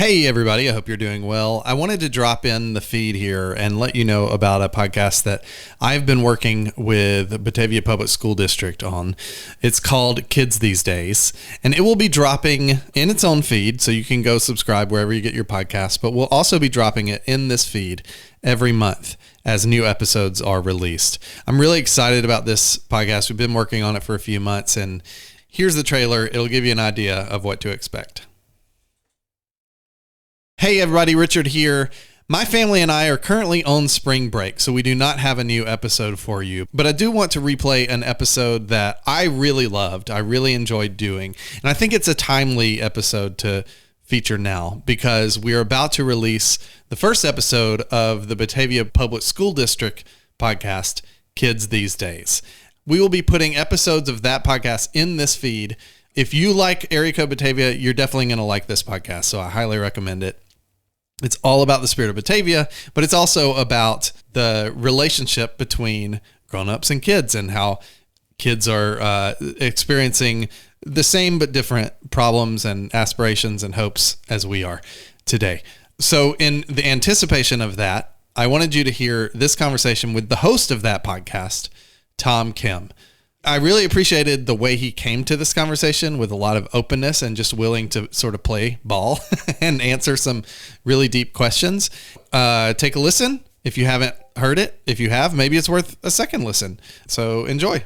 Hey, everybody. I hope you're doing well. I wanted to drop in the feed here and let you know about a podcast that I've been working with Batavia Public School District on. It's called Kids These Days, and it will be dropping in its own feed, so you can go subscribe wherever you get your podcast, but we'll also be dropping it in this feed every month as new episodes are released. I'm really excited about this podcast. We've been working on it for a few months, and here's the trailer. It'll give you an idea of what to expect. Hey everybody, Richard here. My family and I are currently on spring break, so we do not have a new episode for you. But I do want to replay an episode that I really loved, I really enjoyed doing. And I think it's a timely episode to feature now because we are about to release the first episode of the Batavia Public School District podcast, Kids These Days. We will be putting episodes of that podcast in this feed. If you like Area Code Batavia, you're definitely going to like this podcast, so I highly recommend it. It's all about the spirit of Batavia, but it's also about the relationship between grown-ups and kids and how kids are experiencing the same but different problems and aspirations and hopes as we are today. So in the anticipation of that, I wanted you to hear this conversation with the host of that podcast, Tom Kim. I really appreciated the way he came to this conversation with a lot of openness and just willing to sort of play ball and answer some really deep questions. Take a listen if you haven't heard it. If you have, maybe it's worth a second listen. So enjoy.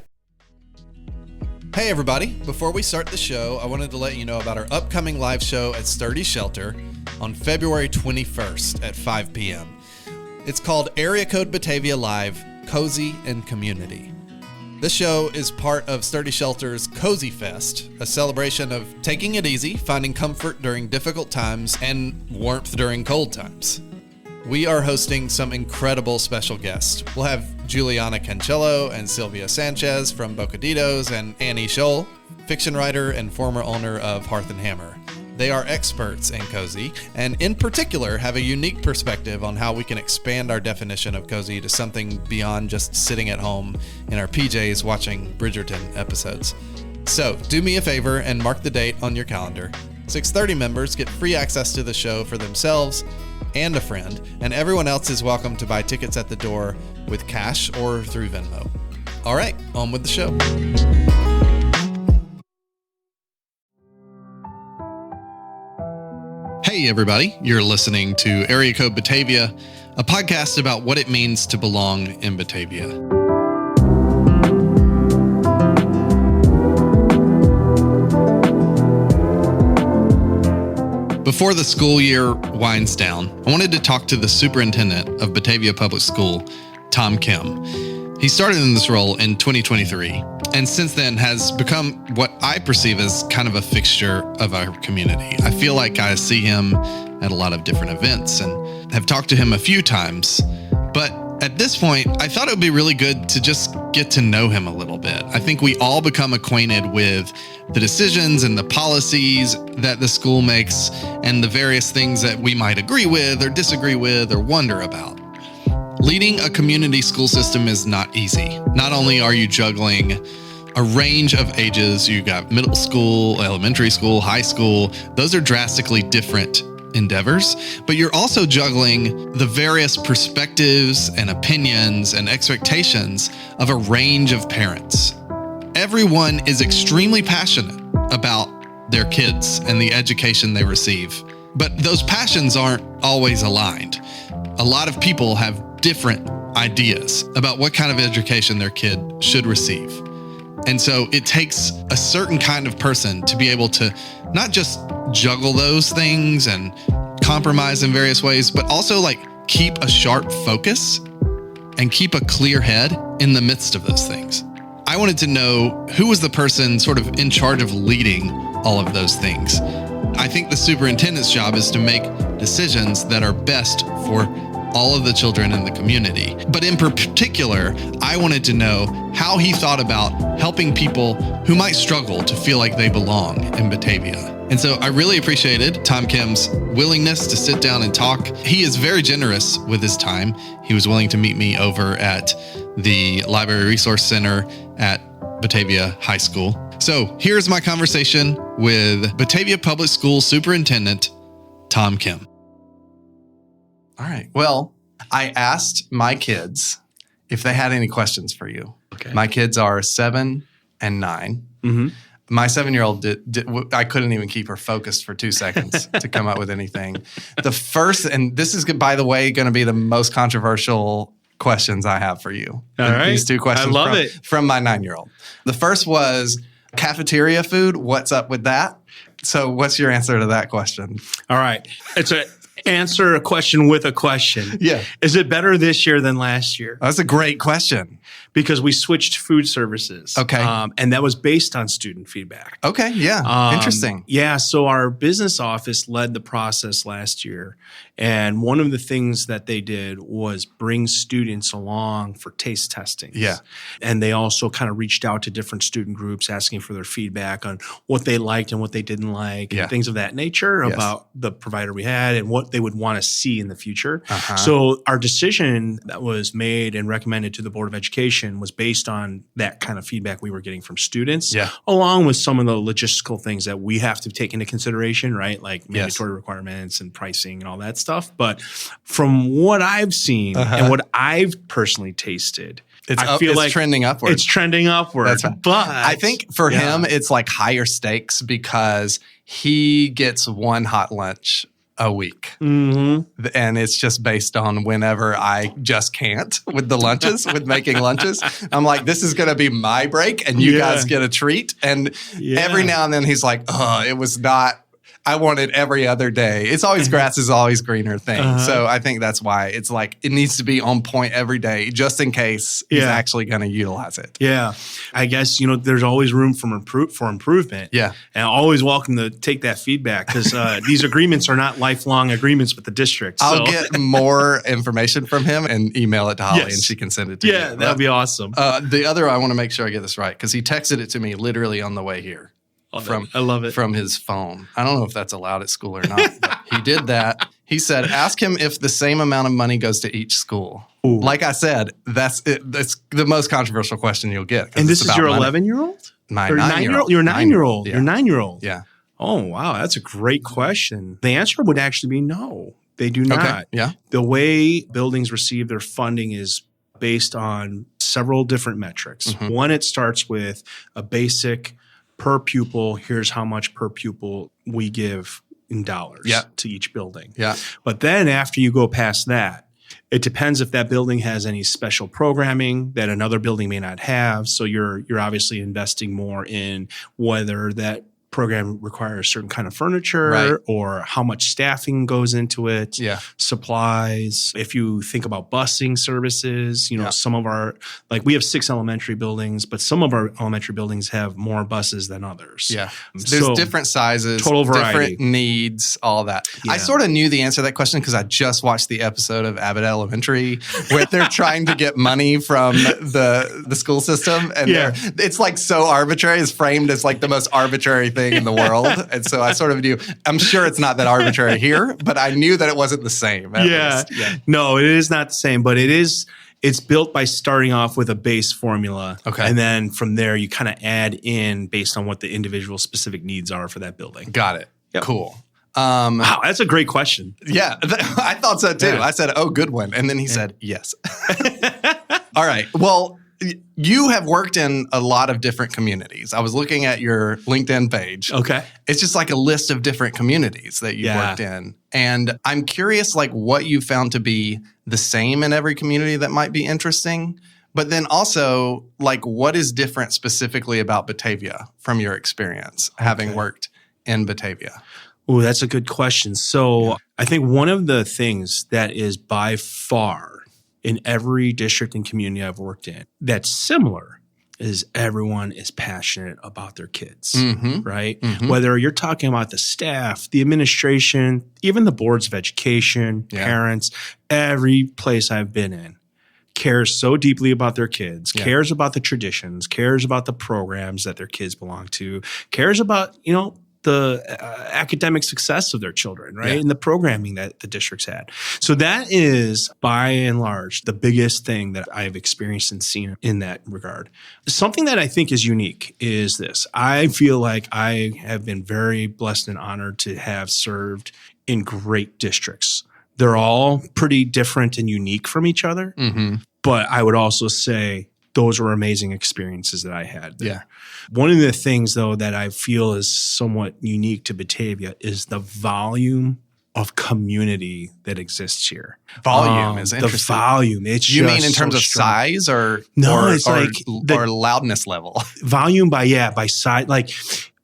Hey everybody, before we start the show, I wanted to let you know about our upcoming live show at Sturdy Shelter on February 21st at 5 p.m. It's called Area Code Batavia Live, Cozy and Community. This show is part of Sturdy Shelter's Cozy Fest, a celebration of taking it easy, finding comfort during difficult times, and warmth during cold times. We are hosting some incredible special guests. We'll have Juliana Cancello and Sylvia Sanchez from Bocaditos and Annie Scholl, fiction writer and former owner of Hearth and Hammer. They are experts in cozy, and in particular have a unique perspective on how we can expand our definition of cozy to something beyond just sitting at home in our PJs watching Bridgerton episodes. So do me a favor and mark the date on your calendar. 630 members get free access to the show for themselves and a friend, and everyone else is welcome to buy tickets at the door with cash or through Venmo. All right, on with the show. Hey everybody, you're listening to Area Code Batavia, a podcast about what it means to belong in Batavia. Before the school year winds down, I wanted to talk to the superintendent of Batavia Public School, Tom Kim. He started in this role in 2023, and since then has become what I perceive as kind of a fixture of our community. I feel like I see him at a lot of different events and have talked to him a few times, but at this point, I thought it would be really good to just get to know him a little bit. I think we all become acquainted with the decisions and the policies that the school makes and the various things that we might agree with or disagree with or wonder about. Leading a community school system is not easy. Not only are you juggling a range of ages, you got middle school, elementary school, high school, those are drastically different endeavors, but you're also juggling the various perspectives and opinions and expectations of a range of parents. Everyone is extremely passionate about their kids and the education they receive, but those passions aren't always aligned. A lot of people have different ideas about what kind of education their kid should receive. And so it takes a certain kind of person to be able to not just juggle those things and compromise in various ways, but also like keep a sharp focus and keep a clear head in the midst of those things. I wanted to know who was the person sort of in charge of leading all of those things. I think the superintendent's job is to make decisions that are best for all of the children in the community. But in particular, I wanted to know how he thought about helping people who might struggle to feel like they belong in Batavia. And so I really appreciated Tom Kim's willingness to sit down and talk. He is very generous with his time. He was willing to meet me over at the Library Resource Center at Batavia High School. So here's my conversation with Batavia Public School Superintendent Tom Kim. All right. Well, I asked my kids if they had any questions for you. Okay. My kids are 7 and 9. Mm-hmm. My 7-year-old I couldn't even keep her focused for 2 seconds to come up with anything. The first, and this is, by the way, going to be the most controversial questions I have for you. All right. These 2 questions I love it. From my 9-year-old. The first was cafeteria food. What's up with that? So what's your answer to that question? All right. It's answer a question with a question. Yeah. Is it better this year than last year? That's a great question. Because we switched food services. Okay. And that was based on student feedback. Okay. Yeah. Interesting. Yeah. So our business office led the process last year. And one of the things that they did was bring students along for taste testing. Yeah. And they also kind of reached out to different student groups asking for their feedback on what they liked and what they didn't like and things of that nature about the provider we had and what they would want to see in the future. So our decision that was made and recommended to the Board of Education was based on that kind of feedback we were getting from students, along with some of the logistical things that we have to take into consideration, right? Like mandatory requirements and pricing and all that stuff. But from what I've seen and what I've personally tasted, I feel like trending upward. It's trending upward. That's right. But I think for him, it's like higher stakes because he gets 1 hot lunch a week. Mm-hmm. And it's just based on whenever I just can't with the lunches, with making lunches. I'm like, this is going to be my break and you guys get a treat. And every now and then he's like, oh, it was not. I want it every other day. It's always grass is always greener thing. So I think that's why it's like it needs to be on point every day just in case he's actually going to utilize it. Yeah. I guess, there's always room for improvement. Yeah. And always welcome to take that feedback because these agreements are not lifelong agreements with the district. So. I'll get more information from him and email it to Holly and she can send it to you. Yeah, that'd be awesome. The other, I want to make sure I get this right because he texted it to me literally on the way here. I love it. From his phone. I don't know if that's allowed at school or not, but he did that. He said, ask him if the same amount of money goes to each school. Ooh. Like I said, that's it. That's the most controversial question you'll get. And this is your 11-year-old? My 9-year-old. Your 9-year-old. Yeah. Your 9-year-old. Yeah. Oh, wow. That's a great question. The answer would actually be no. They do not. Okay. Yeah. The way buildings receive their funding is based on several different metrics. Mm-hmm. One, it starts with a basic per pupil, here's how much per pupil we give in dollars to each building. Yeah. But then after you go past that, it depends if that building has any special programming that another building may not have. So you're obviously investing more in whether that program requires certain kind of furniture or how much staffing goes into it, supplies. If you think about busing services, some of our, like we have 6 elementary buildings, but some of our elementary buildings have more buses than others. Yeah. There's different sizes, total variety, different needs, all that. Yeah. I sort of knew the answer to that question because I just watched the episode of Abbott Elementary where they're trying to get money from the school system. And it's like so arbitrary. It's framed as like the most arbitrary thing in the world. And so I sort of knew, I'm sure it's not that arbitrary here, but I knew that it wasn't the same. No, it is not the same, but it's built by starting off with a base formula. Okay. And then from there, you kind of add in based on what the individual specific needs are for that building. Got it. Yep. Cool. Wow, that's a great question. Yeah, I thought so too. I said, oh, good one. And then he said, yes. All right. Well, you have worked in a lot of different communities. I was looking at your LinkedIn page. Okay. It's just like a list of different communities that you've worked in. And I'm curious, like what you found to be the same in every community that might be interesting. But then also, like what is different specifically about Batavia from your experience having worked in Batavia? Oh, that's a good question. So I think one of the things that is by far in every district and community I've worked in that's similar is everyone is passionate about their kids, right? Mm-hmm. Whether you're talking about the staff, the administration, even the boards of education, parents, every place I've been in cares so deeply about their kids, cares about the traditions, cares about the programs that their kids belong to, cares about, the academic success of their children, right? And the programming that the district's had. So that is, by and large, the biggest thing that I've experienced and seen in that regard. Something that I think is unique is this. I feel like I have been very blessed and honored to have served in great districts. They're all pretty different and unique from each other. But I would also say those were amazing experiences that I had there. Yeah. One of the things, though, that I feel is somewhat unique to Batavia is the volume of community that exists here. Volume is interesting. The volume. It's you just mean in terms so of strong. size or No, it's like or loudness level? Volume by size. Like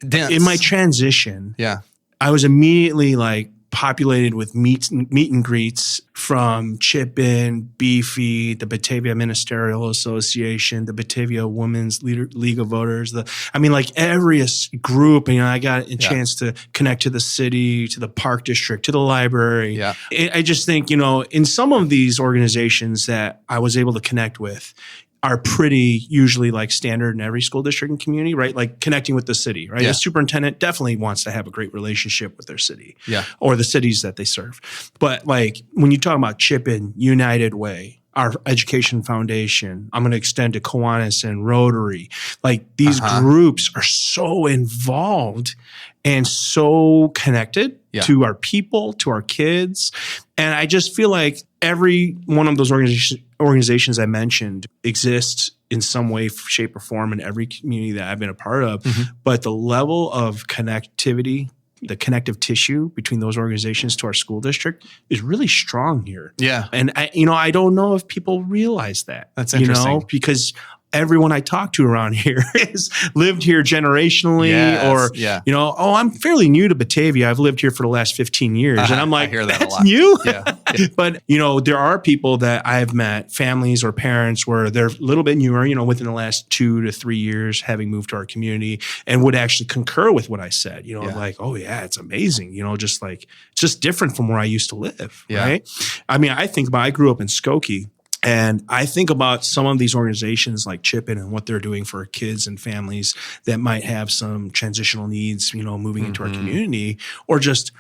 Dense. in my transition, Yeah. I was immediately like populated with meet and greets from Chip-In, Beefy, the Batavia Ministerial Association, the Batavia Women's League of Voters. Like every group, I got a chance to connect to the city, to the park district, to the library. Yeah. I just think, in some of these organizations that I was able to connect with, are pretty usually like standard in every school district and community, right? Like connecting with the city, right? Yeah. The superintendent definitely wants to have a great relationship with their city, Yeah. or the cities that they serve. But like when you talk about Chip-In, United Way, our education foundation, I'm going to extend to Kiwanis and Rotary. Like these groups are so involved and so connected to our people, to our kids. And I just feel like every one of those organizations I mentioned exists in some way, shape, or form in every community that I've been a part of. But the level of connectivity, the connective tissue between those organizations to our school district is really strong here. Yeah. And I don't know if people realize that. That's interesting. Because everyone I talk to around here has lived here generationally, I'm fairly new to Batavia. I've lived here for the last 15 years. And I'm like, I hear that that's a lot. new? Yeah. But, there are people that I've met, families or parents where they're a little bit newer, within the last 2 to 3 years, having moved to our community and would actually concur with what I said, like, oh yeah, it's amazing. Just like, it's just different from where I used to live. Yeah. Right. I grew up in Skokie. And I think about some of these organizations like Chip-In and what they're doing for kids and families that might have some transitional needs, moving into our community, or just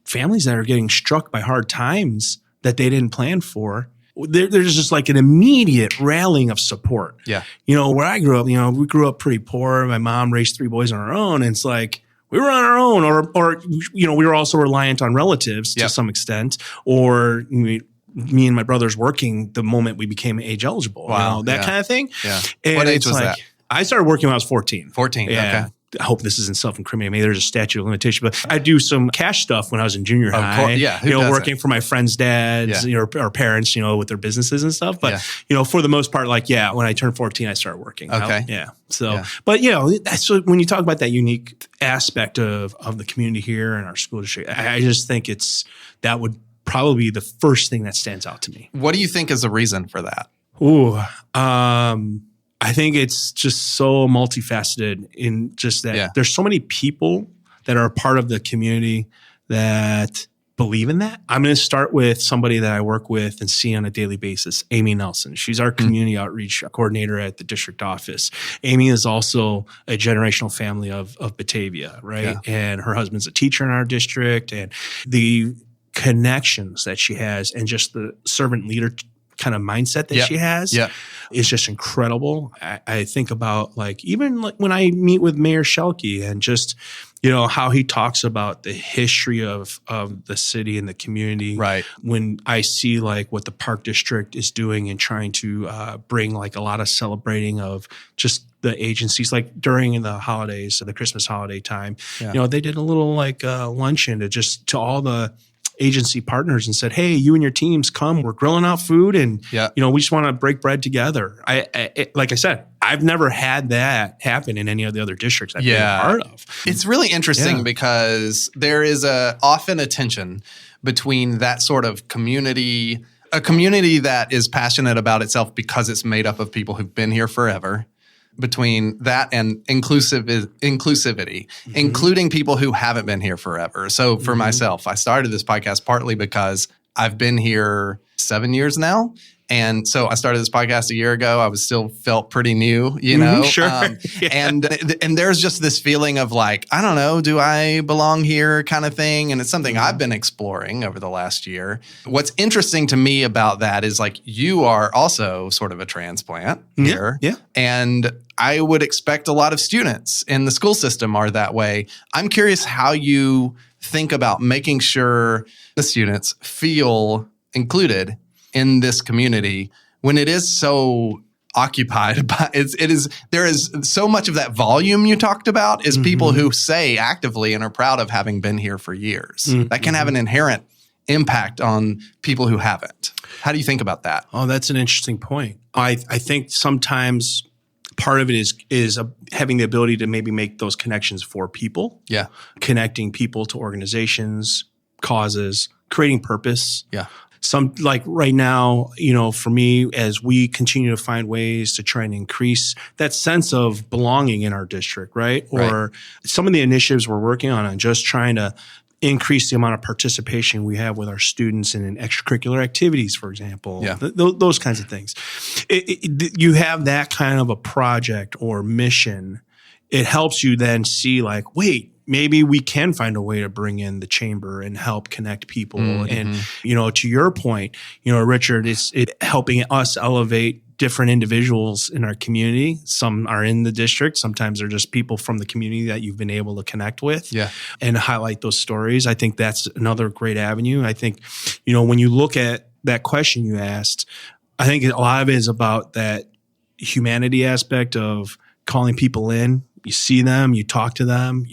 families that are getting struck by hard times that they didn't plan for. There's just like an immediate rallying of support. Yeah. Where I grew up, we grew up pretty poor. My mom raised 3 boys on her own. And it's like, we were on our own, or we were also reliant on relatives to some extent, or me and my brothers working the moment we became age eligible, that kind of thing. Yeah. And what age was that? I started working when I was 14. 14. Yeah. Okay. I hope this isn't self-incriminating. Maybe there's a statute of limitation, but I do some cash stuff when I was in junior high. Course, yeah. Who doesn't? Working for my friends' dads, or parents, with their businesses and stuff. But, for the most part, when I turned 14, I started working. Okay. But that's when you talk about that unique aspect of the community here and our school district, I just think that would probably be the first thing that stands out to me. What do you think is the reason for that? I think it's just so multifaceted in just that there's so many people that are a part of the community that believe in that. I'm going to start with somebody that I work with and see on a daily basis, Amy Nelson. She's our community outreach coordinator at the district office. Amy is also a generational family of Batavia, right? Yeah. And her husband's a teacher in our district, and the connections that she has and just the servant leader kind of mindset that she has is just incredible. I think about even when I meet with Mayor Schelke and just, how he talks about the history of the city and the community. Right. When I see what the Park District is doing and trying to bring a lot of celebrating of just the agencies, during the holidays, the Christmas holiday time, they did a little luncheon to all the agency partners and said, hey, you and your teams come, we're grilling out food and, we just want to break bread together. Like I said, I've never had that happen in any of the other districts I've been a part of. It's really interesting because there is often a tension between that sort of community, a community that is passionate about itself because it's made up of people who've been here forever, between that and inclusivity, including people who haven't been here forever. So for myself, I started this podcast partly because I've been here 7 years now. And so I started this podcast a year ago. I still felt pretty new, Sure. And there's just this feeling of I don't know, do I belong here kind of thing? And it's something I've been exploring over the last year. What's interesting to me about that is you are also sort of a transplant here. Yeah. And I would expect a lot of students in the school system are that way. I'm curious how you think about making sure the students feel included in this community when it is so occupied by there is so much of that volume you talked about is people who say actively and are proud of having been here for years. That can have an inherent impact on people who haven't. How do you think about that? Oh, that's an interesting point. I think sometimes part of it is having the ability to maybe make those connections for people. Yeah. Connecting people to organizations, causes, creating purpose. Yeah. Some like right now, for me, as we continue to find ways to try and increase that sense of belonging in our district, right? Or some of the initiatives we're working on just trying to increase the amount of participation we have with our students in extracurricular activities, for example. Yeah. Those kinds of things. You have that kind of a project or mission. It helps you then see like, wait, maybe we can find a way to bring in the chamber and help connect people. And, to your point, Richard, it's helping us elevate different individuals in our community. Some are in the district. Sometimes they're just people from the community that you've been able to connect with and highlight those stories. I think that's another great avenue. I think, when you look at that question you asked, I think a lot of it is about that humanity aspect of calling people in. You see them, you talk to them,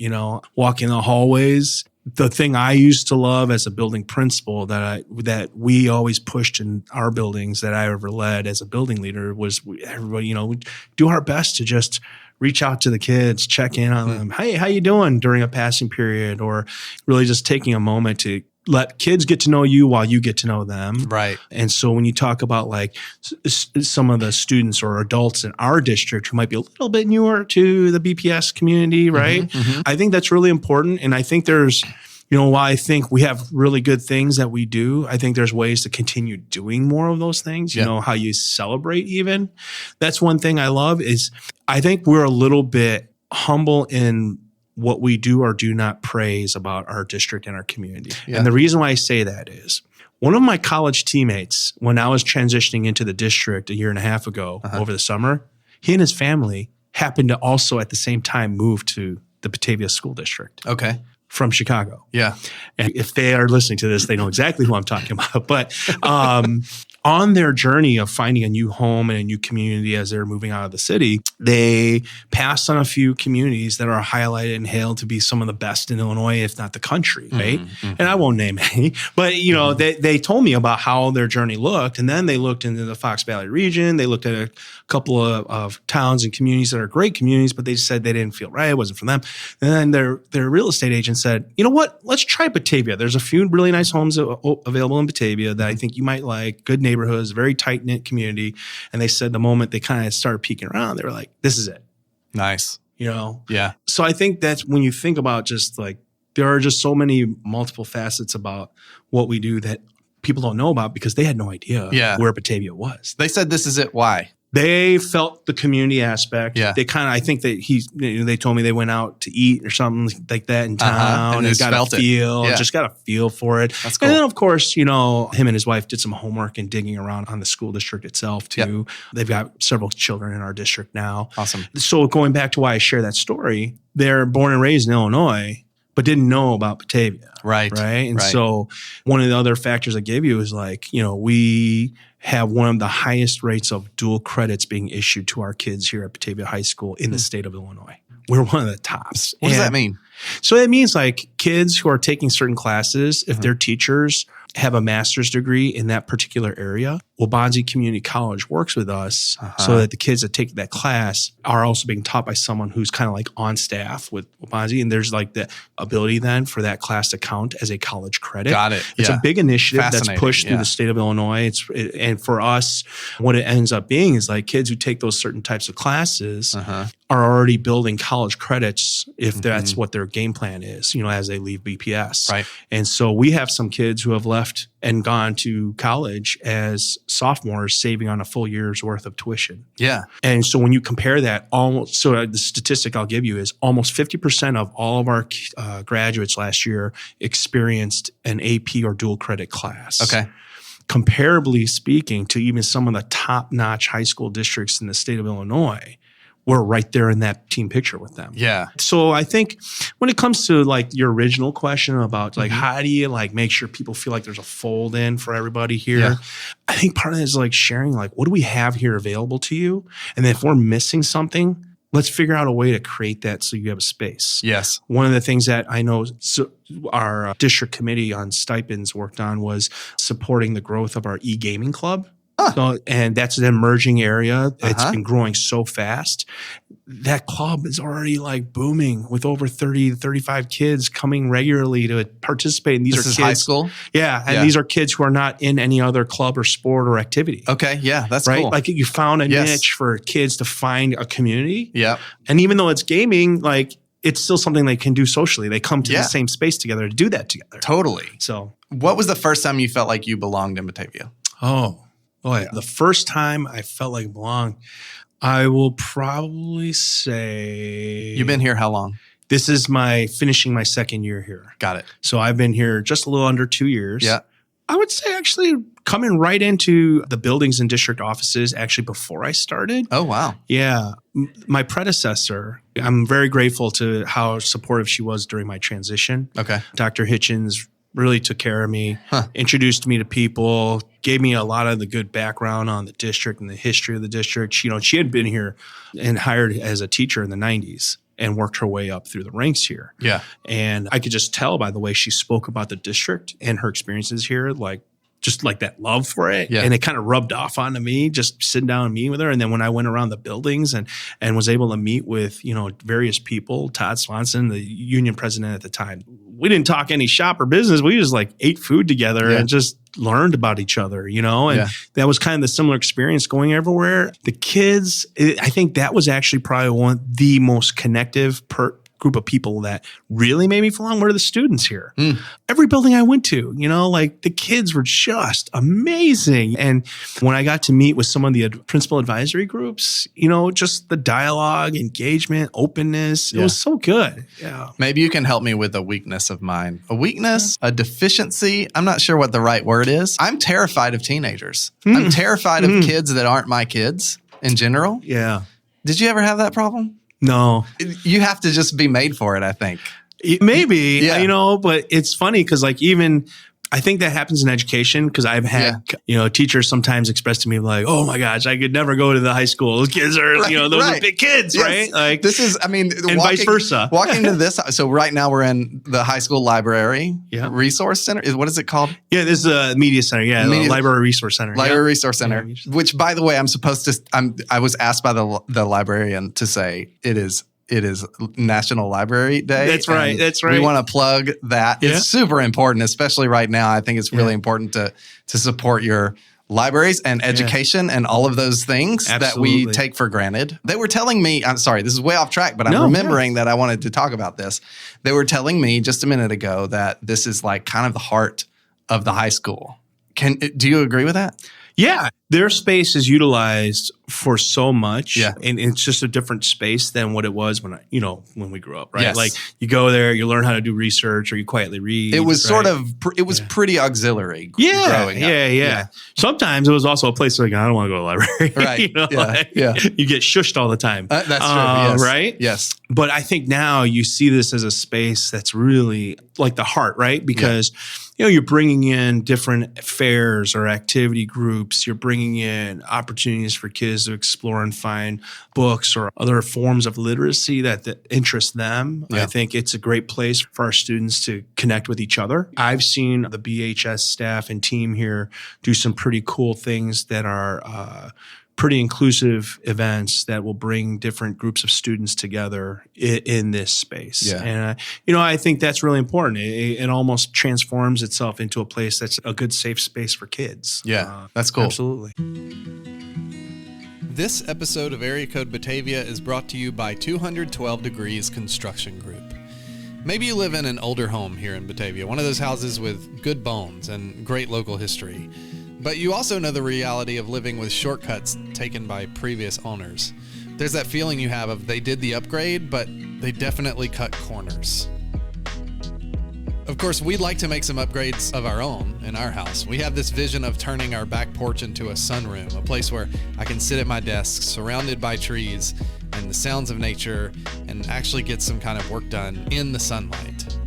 walk in the hallways. The thing I used to love as a building principal that we always pushed in our buildings that I ever led as a building leader was everybody, we do our best to just reach out to the kids, check in on them. Hey, how you doing during a passing period? Or really just taking a moment to let kids get to know you while you get to know them. Right. And so when you talk about like some of the students or adults in our district who might be a little bit newer to the BPS community, right? I think that's really important. And I think there's, while I think we have really good things that we do, I think there's ways to continue doing more of those things, how you celebrate even. That's one thing I love is I think we're a little bit humble in what we do or do not praise about our district and our community. Yeah. And the reason why I say that is one of my college teammates, when I was transitioning into the district a year and a half ago over the summer, he and his family happened to also at the same time move to the Batavia School District. Okay. From Chicago. Yeah. And if they are listening to this, they know exactly who I'm talking about. But on their journey of finding a new home and a new community as they're moving out of the city, they passed on a few communities that are highlighted and hailed to be some of the best in Illinois, if not the country, right? And I won't name any, but they told me about how their journey looked. And then they looked into the Fox Valley region. They looked at a couple of towns and communities that are great communities, but they just said they didn't feel right. It wasn't for them. And then their real estate agent said, you know what? Let's try Batavia. There's a few really nice homes available in Batavia that I think you might like. Good neighborhoods, very tight-knit community. And they said the moment they kind of started peeking around, they were like, this is it. Nice. Yeah. So I think that's when you think about just like, there are just so many multiple facets about what we do that people don't know about because they had no idea where Batavia was. They said, this is it. Why? They felt the community aspect. Yeah. They kind of, I think that they told me they went out to eat or something like that in town and got a feel, just got a feel for it. That's cool. And then of course, him and his wife did some homework and digging around on the school district itself too. Yep. They've got several children in our district now. Awesome. So going back to why I share that story, they're born and raised in Illinois, but didn't know about Batavia. Right. And so one of the other factors I gave you is like, we have one of the highest rates of dual credits being issued to our kids here at Batavia High School in the state of Illinois. We're one of the tops. What does that mean? So it means like kids who are taking certain classes, if their teachers have a master's degree in that particular area, Waubonsie Community College works with us so that the kids that take that class are also being taught by someone who's kind of like on staff with Waubonsie. And there's like the ability then for that class to count as a college credit. Got it. It's a big initiative that's pushed through the state of Illinois. And for us, what it ends up being is like kids who take those certain types of classes are already building college credits if that's what their game plan is, as they leave BPS. Right. And so we have some kids who have left and gone to college as sophomores, saving on a full year's worth of tuition. Yeah. And so when you compare that, the statistic I'll give you is almost 50% of all of our graduates last year experienced an AP or dual credit class. Okay. Comparably speaking to even some of the top-notch high school districts in the state of Illinois, we're right there in that team picture with them. Yeah. So I think when it comes to like your original question about like how do you like make sure people feel like there's a fold in for everybody here, Yeah. I think part of it is like sharing like what do we have here available to you, and then if we're missing something, let's figure out a way to create that so you have a space. Yes. One of the things that I know our district committee on stipends worked on was supporting the growth of our e-gaming club. So, and that's an emerging area. It's been growing so fast. That club is already like booming with over 30 to 35 kids coming regularly to participate. And these This are is kids. high school? Yeah. And these are kids who are not in any other club or sport or activity. Okay. Yeah. That's Right. cool. Like you found a niche for kids to find a community. Yeah. And even though it's gaming, like it's still something they can do socially. They come to the same space together to do that together. Totally. So What was the first time you felt like you belonged in Batavia? Oh yeah. The first time I felt like I belonged, I will probably say You've been here how long? this is finishing my second year here. Got it. So I've been here just a little under 2 years. Yeah. I would say actually coming right into the buildings and district offices actually before I started. Oh, wow. Yeah. My predecessor, I'm very grateful to how supportive she was during my transition. Okay. Dr. Hitchens really took care of me, introduced me to people, gave me a lot of the good background on the district and the history of the district. She had been here and hired as a teacher in the 90s and worked her way up through the ranks here. Yeah. And I could just tell by the way she spoke about the district and her experiences here, like just like that love for it. Yeah. And it kind of rubbed off onto me just sitting down and meeting with her. And then when I went around the buildings and was able to meet with, various people, Todd Swanson, the union president at the time, we didn't talk any shop or business. We just like ate food together and just learned about each other, and that was kind of the similar experience going everywhere. The kids, I think that was actually probably the most connective group of people that really made me feel on were the students here. Every building I went to, like the kids were just amazing. And when I got to meet with some of the principal advisory groups, just the dialogue, engagement, openness, it was so good. Yeah. Maybe you can help me with a weakness of mine. A weakness, a deficiency. I'm not sure what the right word is. I'm terrified of teenagers. I'm terrified of kids that aren't my kids in general. Yeah. Did you ever have that problem? No. You have to just be made for it, I think. Maybe, but it's funny because like even I think that happens in education because I've had, teachers sometimes express to me like, oh my gosh, I could never go to the high school. Those kids are, those are big kids, right? Like this is, and vice versa. Walking to this. So right now we're in the high school library resource center. What is it called? Yeah, this is a media center. Yeah. The library resource center. Library resource center, which by the way, I was asked by the librarian to say it is National Library Day. That's right. We want to plug that. Yeah. It's super important, especially right now. I think it's really important to support your libraries and education and all of those things that we take for granted. They were telling me, I'm sorry, this is way off track, but I'm remembering that I wanted to talk about this. They were telling me just a minute ago that this is like kind of the heart of the high school. Do you agree with that? Yeah. Their space is utilized for so much. Yeah. And it's just a different space than what it was when we grew up, right? Yes. Like you go there, you learn how to do research or you quietly read. It was pretty auxiliary growing up. Yeah. Sometimes it was also a place like, I don't want to go to the library. Right. You get shushed all the time. That's true. Yes. Right? Yes. But I think now you see this as a space that's really like the heart, right? Because you're bringing in different fairs or activity groups. You're bringing in opportunities for kids to explore and find books or other forms of literacy that interest them. Yeah. I think it's a great place for our students to connect with each other. I've seen the BHS staff and team here do some pretty cool things that are pretty inclusive events that will bring different groups of students together in this space. Yeah. And, I think that's really important. It almost transforms itself into a place that's a good, safe space for kids. Yeah, that's cool. Absolutely. This episode of Area Code Batavia is brought to you by 212 Degrees Construction Group. Maybe you live in an older home here in Batavia, one of those houses with good bones and great local history. But you also know the reality of living with shortcuts taken by previous owners. There's that feeling you have of they did the upgrade, but they definitely cut corners. Of course, we'd like to make some upgrades of our own in our house. We have this vision of turning our back porch into a sunroom, a place where I can sit at my desk surrounded by trees and the sounds of nature and actually get some kind of work done in the sunlight.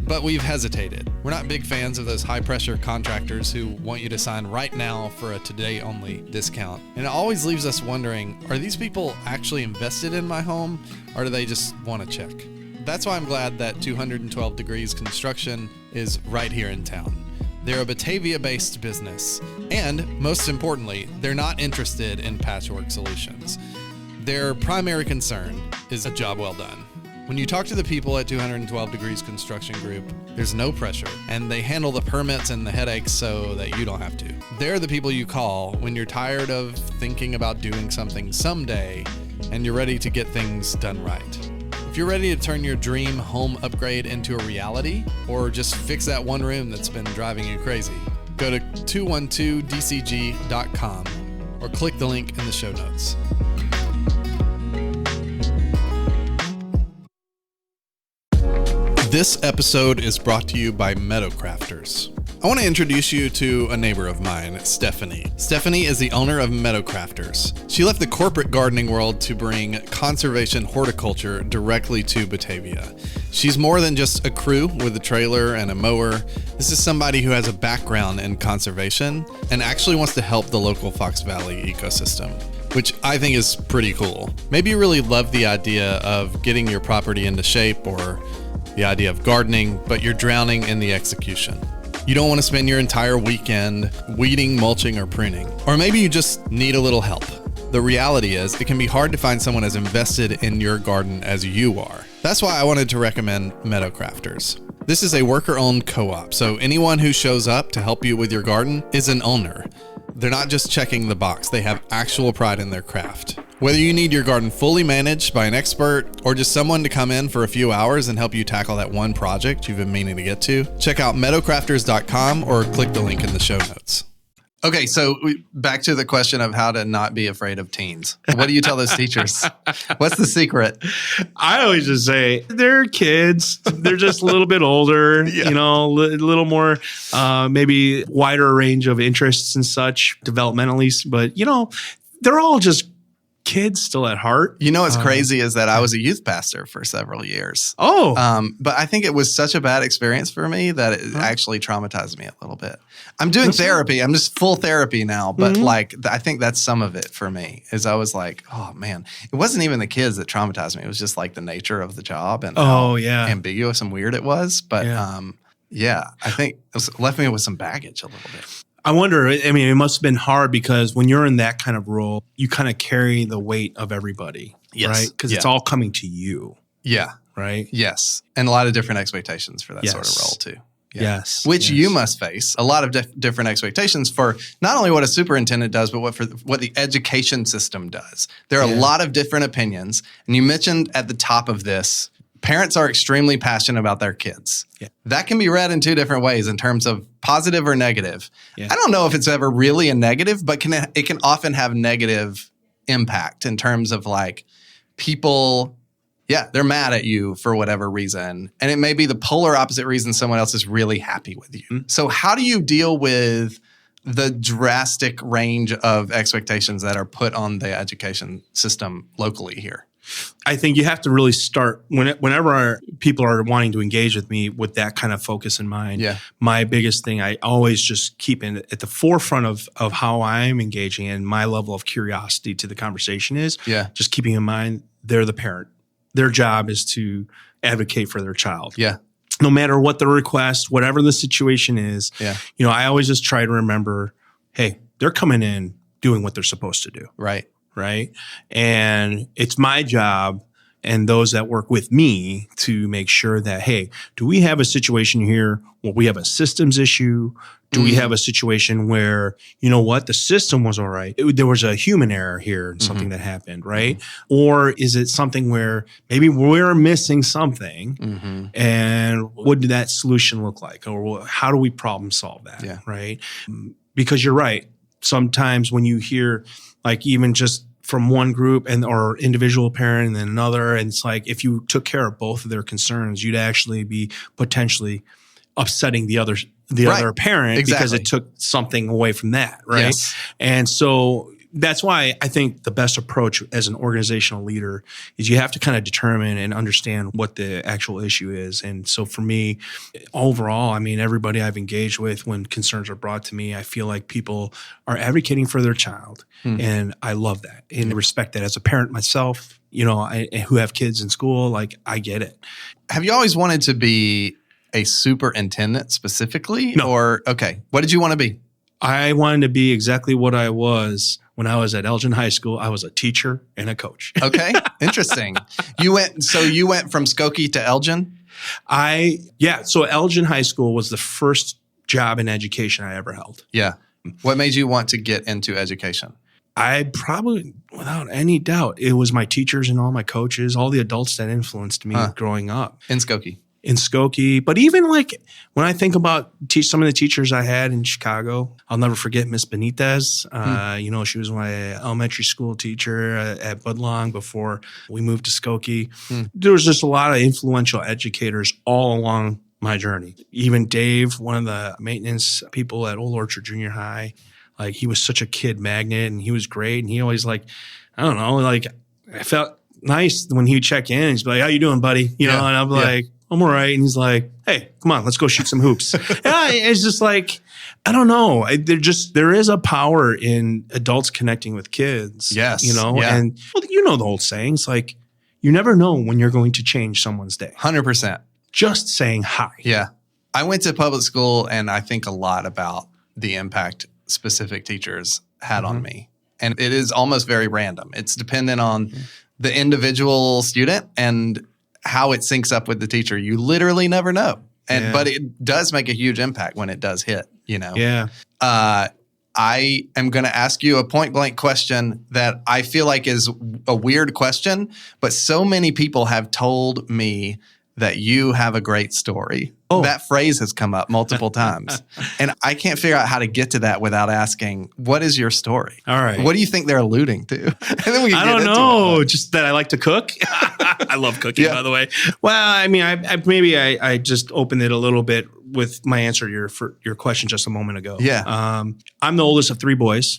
But we've hesitated. We're not big fans of those high-pressure contractors who want you to sign right now for a today-only discount. And it always leaves us wondering, are these people actually invested in my home, or do they just want to check? That's why I'm glad that 212 Degrees Construction is right here in town. They're a Batavia-based business, and most importantly, they're not interested in patchwork solutions. Their primary concern is a job well done. When you talk to the people at 212 Degrees Construction Group, there's no pressure, and they handle the permits and the headaches so that you don't have to. They're the people you call when you're tired of thinking about doing something someday and you're ready to get things done right. If you're ready to turn your dream home upgrade into a reality, or just fix that one room that's been driving you crazy, go to 212dcg.com or click the link in the show notes. This episode is brought to you by Meadowcrafters. I want to introduce you to a neighbor of mine, Stephanie. Stephanie is the owner of Meadowcrafters. She left the corporate gardening world to bring conservation horticulture directly to Batavia. She's more than just a crew with a trailer and a mower. This is somebody who has a background in conservation and actually wants to help the local Fox Valley ecosystem, which I think is pretty cool. Maybe you really love the idea of getting your property into shape or the idea of gardening, but you're drowning in the execution. You don't want to spend your entire weekend weeding, mulching, or pruning. Or maybe you just need a little help. The reality is, it can be hard to find someone as invested in your garden as you are. That's why I wanted to recommend Meadowcrafters. This is a worker-owned co-op, so anyone who shows up to help you with your garden is an owner. They're not just checking the box, they have actual pride in their craft. Whether you need your garden fully managed by an expert or just someone to come in for a few hours and help you tackle that one project you've been meaning to get to, check out meadowcrafters.com or click the link in the show notes. Okay, so back to the question of how to not be afraid of teens. What do you tell those teachers? What's the secret? I always just say they're kids. They're just a little bit older, Yeah. you know, a little more, maybe wider range of interests and such developmentally. But, you know, they're all just kids still at heart. You know what's crazy is that I was a youth pastor for several years. Oh. But I think it was such a bad experience for me that it actually traumatized me a little bit. I'm doing therapy. I'm just full therapy now. But like, I think that's some of it for me is I was like, oh man, it wasn't even the kids that traumatized me. It was just like the nature of the job and how ambiguous and weird it was. But I think it left me with some baggage a little bit. I wonder, I mean, it must have been hard because when you're in that kind of role, you kind of carry the weight of everybody, right? Because it's all coming to you. Yeah. Right? Yes. And a lot of different expectations for that sort of role too. Yeah. Yes. Which you must face a lot of different expectations for not only what a superintendent does, but what the education system does. There are a lot of different opinions. And you mentioned at the top of this, parents are extremely passionate about their kids. Yeah. That can be read in two different ways in terms of positive or negative. Yeah. I don't know if it's ever really a negative, but it can often have negative impact in terms of like people, they're mad at you for whatever reason. And it may be the polar opposite reason someone else is really happy with you. Mm-hmm. So how do you deal with the drastic range of expectations that are put on the education system locally here? I think you have to really start whenever people are wanting to engage with me with that kind of focus in mind. Yeah. My biggest thing, I always just keep at the forefront of how I'm engaging and my level of curiosity to the conversation is just keeping in mind they're the parent. Their job is to advocate for their child. Yeah. No matter what the request, whatever the situation is, you know, I always just try to remember, hey, they're coming in doing what they're supposed to do. Right. Right. And it's my job and those that work with me to make sure that, hey, do we have a situation here where we have a systems issue? Do we have a situation where, you know what, the system was all right. There was a human error here and something that happened, right? Or is it something where maybe we're missing something and what did that solution look like? Or how do we problem solve that, right? Because you're right. Sometimes when you hear like even just from one group or individual parent and then another, and it's like if you took care of both of their concerns, you'd actually be potentially upsetting the other parent because it took something away from that, right? Yes. And so that's why I think the best approach as an organizational leader is you have to kind of determine and understand what the actual issue is. And so for me, overall, I mean, everybody I've engaged with when concerns are brought to me, I feel like people are advocating for their child. And I love that and respect that. As a parent myself, you know, who have kids in school, like I get it. Have you always wanted to be a superintendent specifically? No. Or, okay, what did you want to be? I wanted to be exactly what I was when I was at Elgin High School. I was a teacher and a coach. Okay, interesting. You went from Skokie to Elgin? So Elgin High School was the first job in education I ever held. Yeah. What made you want to get into education? I probably, without any doubt, it was my teachers and all my coaches, all the adults that influenced me growing up. In Skokie. But even like when I think about some of the teachers I had in Chicago, I'll never forget Miss Benitez. You know, she was my elementary school teacher at Budlong before we moved to Skokie. There was just a lot of influential educators all along my journey. Even Dave, one of the maintenance people at Old Orchard Junior High, like he was such a kid magnet and he was great. And he always like, I don't know, like I felt nice when he would check in and he'd be like, how you doing, buddy? You know, and I'm like, I'm all right. And he's like, hey, come on, let's go shoot some hoops. It's just like, I don't know. There is a power in adults connecting with kids. Yes. You know, and well, you know the old saying, it's like, you never know when you're going to change someone's day. 100%. Just saying hi. Yeah. I went to public school and I think a lot about the impact specific teachers had on me. And it is almost very random. It's dependent on the individual student and how it syncs up with the teacher. You literally never know. But it does make a huge impact when it does hit, you know? Yeah. I am going to ask you a point blank question that I feel like is a weird question, but so many people have told me that you have a great story. That phrase has come up multiple times. And I can't figure out how to get to that without asking, what is your story? All right. What do you think they're alluding to? And then we can I don't know. Just that I like to cook. I love cooking, by the way. Well, I mean, I just opened it a little bit with my answer to your question just a moment ago. Yeah. I'm the oldest of three boys,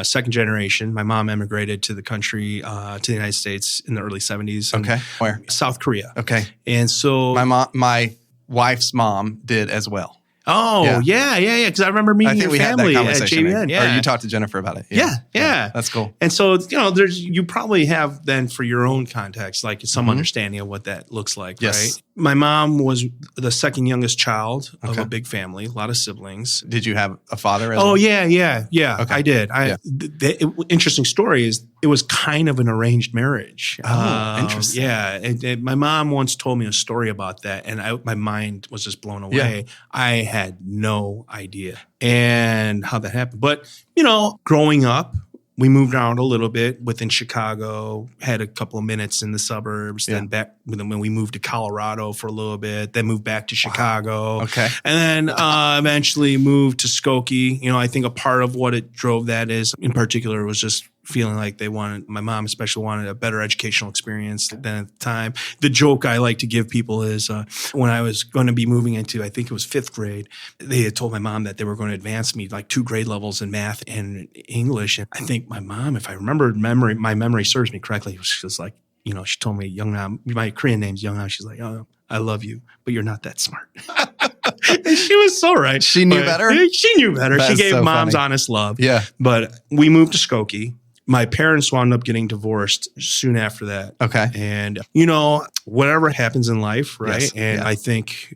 second generation. My mom emigrated to the country, to the United States in the early 70s. Okay. Where? South Korea. Okay. And so my wife's mom did as well. Oh, yeah. Because I remember meeting your family at JVN. Yeah. Or you talked to Jennifer about it. Yeah. That's cool. And so, you know, you probably have then for your own context, like some understanding of what that looks like, right? My mom was the second youngest child of a big family, a lot of siblings. Did you have a father? Yeah. Okay. I did. Interesting story is it was kind of an arranged marriage. Oh, interesting. Yeah. And my mom once told me a story about that, and my mind was just blown away. Yeah. I had no idea and how that happened. But, you know, growing up, we moved around a little bit within Chicago, had a couple of minutes in the suburbs, then back when we moved to Colorado for a little bit, then moved back to Chicago. Okay. And then eventually moved to Skokie. You know, I think a part of what it drove that is, in particular, was just feeling like my mom especially wanted a better educational experience than at the time. The joke I like to give people is when I was going to be moving into, I think it was 5th grade, they had told my mom that they were going to advance me like 2 grade levels in math and English. And I think my mom, if I remember my memory serves me correctly, she was like, you know, she told me, Youngnam, my Korean name's Youngnam. She's like, oh, I love you, but you're not that smart. And she was so right. She knew better? She knew better. She gave mom's honest love. Yeah. But we moved to Skokie. My parents wound up getting divorced soon after that. Okay. And, you know, whatever happens in life, right? Yes. And I think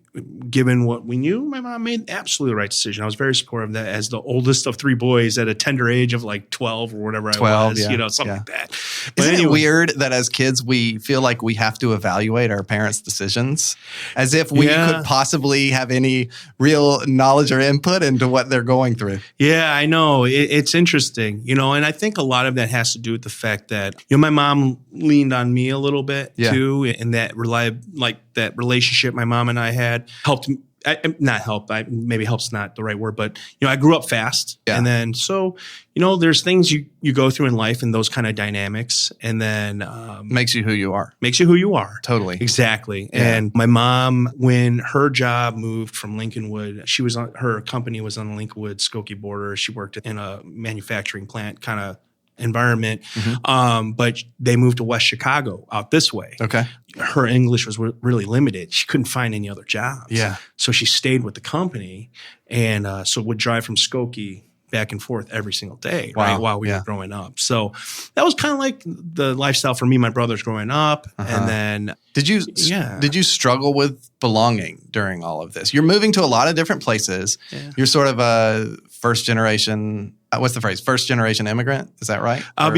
given what we knew, my mom made absolutely the right decision. I was very supportive of that as the oldest of 3 boys at a tender age of like 12 or whatever I was, you know, something like that. But Isn't it weird that as kids, we feel like we have to evaluate our parents' decisions as if we could possibly have any real knowledge or input into what they're going through? Yeah, I know. It's interesting, you know, and I think a lot of that has to do with the fact that, you know, my mom leaned on me a little bit too, and that that relationship my mom and I had helped. Not help. Maybe help's not the right word, but you know, I grew up fast, and then so you know, there's things you go through in life and those kind of dynamics, and then makes you who you are. Makes you who you are. Totally, exactly. Yeah. And my mom, when her job moved from Lincolnwood, her company was on the Lincolnwood Skokie border. She worked in a manufacturing plant, kind of environment. But they moved to West Chicago out this way. Okay. Her English was really limited. She couldn't find any other jobs. Yeah. So she stayed with the company and so would drive from Skokie back and forth every single day, Wow. right, while we were growing up. So that was kind of like the lifestyle for me and my brothers growing up. And then Did you struggle with belonging during all of this? You're moving to a lot of different places. Yeah. You're sort of a first generation, what's the phrase? First generation immigrant. Is that right? I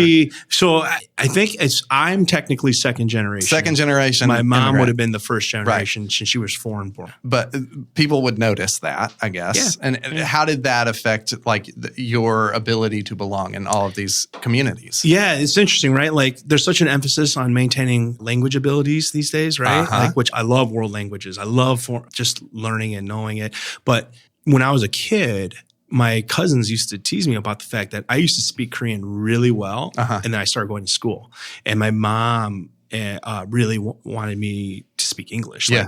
think I'm technically second generation. Second generation. My mom immigrant. would have been the first generation since she was foreign born. But people would notice that, I guess. Yeah. And how did that affect like your ability to belong in all of these communities? Yeah, it's interesting, right? Like there's such an emphasis on maintaining language abilities these days, right? Like, which I love world languages. I love just learning and knowing it. But when I was a kid, my cousins used to tease me about the fact that I used to speak Korean really well, and then I started going to school. And my mom really wanted me to speak English. Yeah.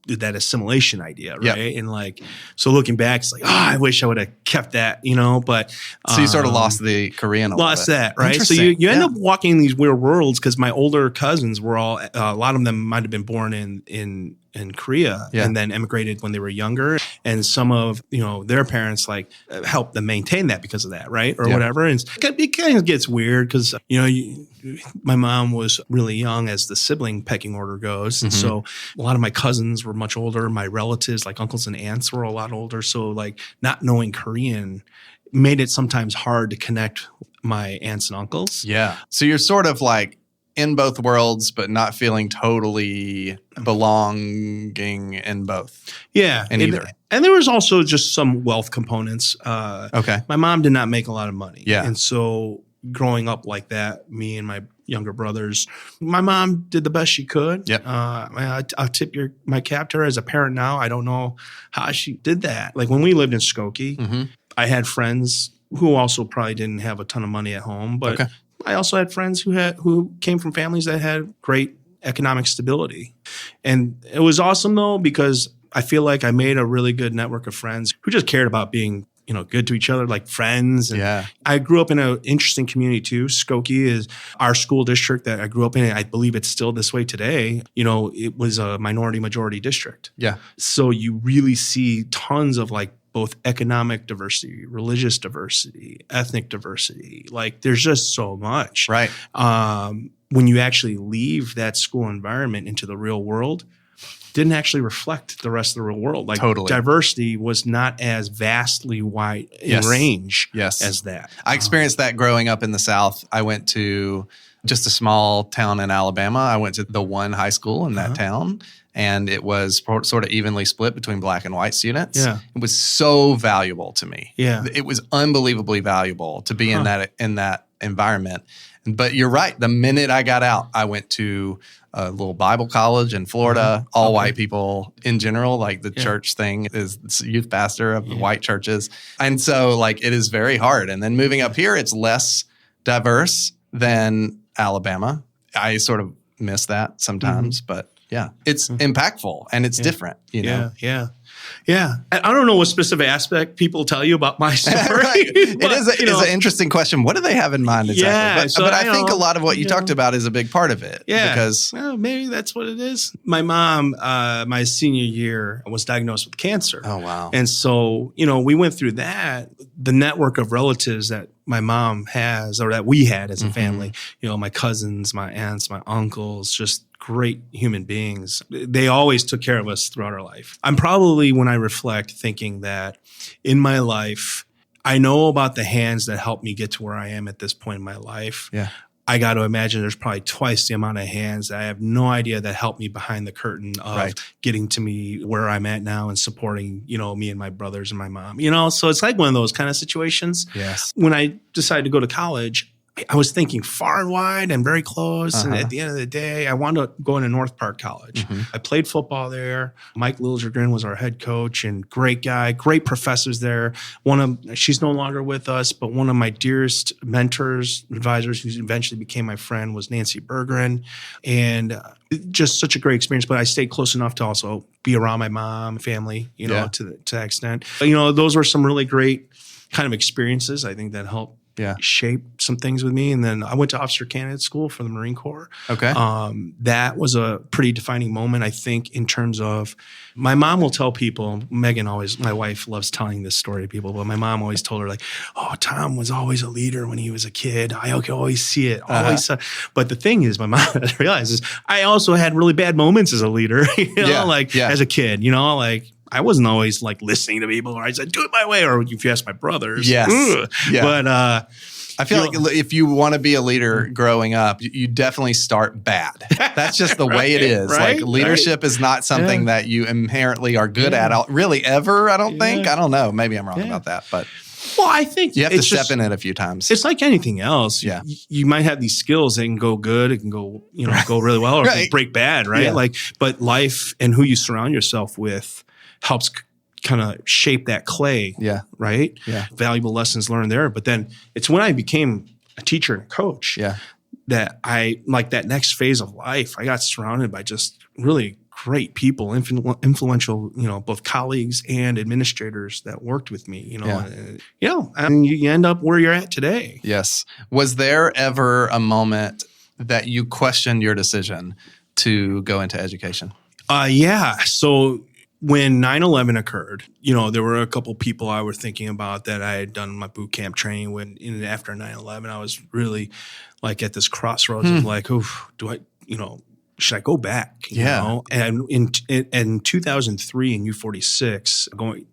Like, that assimilation idea, right? Yep. And like, so looking back, it's like, I wish I would have kept that, but. So you sort of lost the Korean a little bit. That, right? So you end up walking in these weird worlds because my older cousins were all, a lot of them might have been born in Korea and then immigrated when they were younger. And some of, their parents like helped them maintain that because of that, right? Or whatever. And it kind of gets weird because, my mom was really young as the sibling pecking order goes. And so a lot of my cousins were much older. My relatives, like uncles and aunts, were a lot older. So like not knowing Korean made it sometimes hard to connect my aunts and uncles. Yeah. So you're sort of like in both worlds, but not feeling totally belonging in both. Yeah. In either. And there was also just some wealth components. Okay. My mom did not make a lot of money. Yeah. And so growing up like that, me and my younger brothers, my mom did the best she could. Yep. I'll tip my cap to her as a parent now. I don't know how she did that. Like when we lived in Skokie, I had friends who also probably didn't have a ton of money at home, but I also had friends who came from families that had great economic stability. And it was awesome though, because I feel like I made a really good network of friends who just cared about being good to each other, like friends. And I grew up in an interesting community too. Skokie is our school district that I grew up in. I believe it's still this way today. It was a majority district. Yeah. So you really see tons of like both economic diversity, religious diversity, ethnic diversity. Like there's just so much. Right. When you actually leave that school environment into the real world, didn't actually reflect the rest of the real world. Like diversity was not as vastly wide in range as that. I experienced that growing up in the South. I went to just a small town in Alabama. I went to the one high school in that town, and it was sort of evenly split between black and white students. Yeah. It was so valuable to me. Yeah. It was unbelievably valuable to be in that environment. But you're right. The minute I got out, I went to a little Bible college in Florida, all white people in general. Like the church thing is youth pastor of the white churches. And so like it is very hard. And then moving up here, it's less diverse than Alabama. I sort of miss that sometimes, but it's impactful and it's different, Yeah. I don't know what specific aspect people tell you about my story. Right. It is an interesting question. What do they have in mind exactly? But I think a lot of what you talked about is a big part of it. Yeah. Because maybe that's what it is. My mom, my senior year, was diagnosed with cancer. Oh, wow. And so, we went through that. The network of relatives that my mom has, or that we had as a family, my cousins, my aunts, my uncles, just great human beings. They always took care of us throughout our life. I'm probably, when I reflect, thinking that in my life, I know about the hands that helped me get to where I am at this point in my life. Yeah. I got to imagine there's probably twice the amount of hands that I have no idea that helped me behind the curtain of getting to me where I'm at now and supporting, me and my brothers and my mom, so it's like one of those kind of situations. Yes. When I decided to go to college, I was thinking far and wide and very close. And at the end of the day, I wanted to go into North Park College. I played football there. Mike Liljergren was our head coach and great guy, great professors there. She's no longer with us, but one of my dearest mentors, advisors, who eventually became my friend, was Nancy Berggren. And just such a great experience. But I stayed close enough to also be around my mom, family, to that extent. But, those were some really great kind of experiences, I think, that helped shaped some things with me. And then I went to officer candidate school for the Marine Corps. Okay. That was a pretty defining moment, I think, in terms of my mom will tell people, Megan always, my wife loves telling this story to people, but my mom always told her like, oh, Tom was always a leader when he was a kid. I could always see it. Always. But the thing is, my mom realizes I also had really bad moments as a leader, as a kid, I wasn't always like listening to people, or I said, do it my way. Or if you ask my brothers. Yes. Yeah. But I feel like if you want to be a leader growing up, you definitely start bad. That's just the way it is. Right? Like leadership is not something that you inherently are good at really ever, I don't think. I don't know. Maybe I'm wrong about that. But well, I think you have to step in it a few times. It's like anything else. Yeah. You might have these skills that can go good, it can go, go really well, or it can break bad, right? Yeah. But life and who you surround yourself with helps kind of shape that clay, right? Yeah. Valuable lessons learned there. But then it's when I became a teacher and a coach that I, like that next phase of life, I got surrounded by just really great people, influential, both colleagues and administrators that worked with me, and you end up where you're at today. Yes. Was there ever a moment that you questioned your decision to go into education? Yeah. So when 9/11 occurred, there were a couple people I were thinking about that I had done my boot camp training after 9/11, I was really like at this crossroads of like, oh, should I go back? You know? And in 2003 in U46,